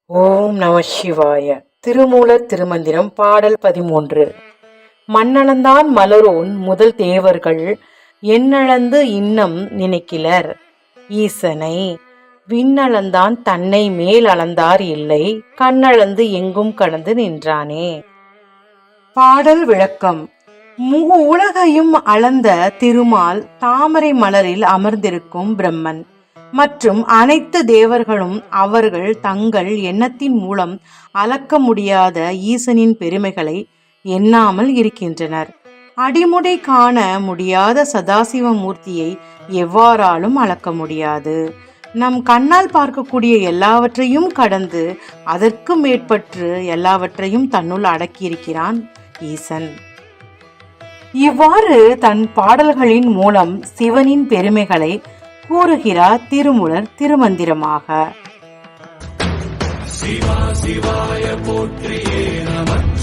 ஓம் நம சிவாய. திருமூலர் திருமந்திரம் பாடல் 13. மண்ணளந்தான் மலரோன் முதல் தேவர்கள் எண்ணளந்து இன்னம் நினைக்கிலர் ஈசனை விண்ணளந்தான் தன்னை மேல் அளந்தார் இல்லை கண்ணளந்து எங்கும் கடந்து நின்றானே. பாடல் விளக்கம். முழு உலகையும் அளந்த திருமால் தாமரை மலரில் அமர்ந்திருக்கும் பிரம்மன் மற்றும் அனைத்து தேவர்களும் அவர்கள் தங்கள் எண்ணத்தின் மூலம் அளக்க முடியாத ஈசனின் பெருமைகளை எண்ணாமல் இருக்கின்றனர். அடிமுடி காண முடியாத சதாசிவ மூர்த்தியை எவ்வாறாலும் அளக்க முடியாது. நம் கண்ணால் பார்க்கக்கூடிய எல்லாவற்றையும் கடந்து அதற்கு மேற்பட்டு எல்லாவற்றையும் தன்னுள் அடக்கியிருக்கிறான் ஈசன். இவ்வாறு தன் பாடல்களின் மூலம் சிவனின் பெருமைகளை கூறுகிறார் திருமூலர் திருமந்திரமாக. சிவா சிவாய போற்றியே நம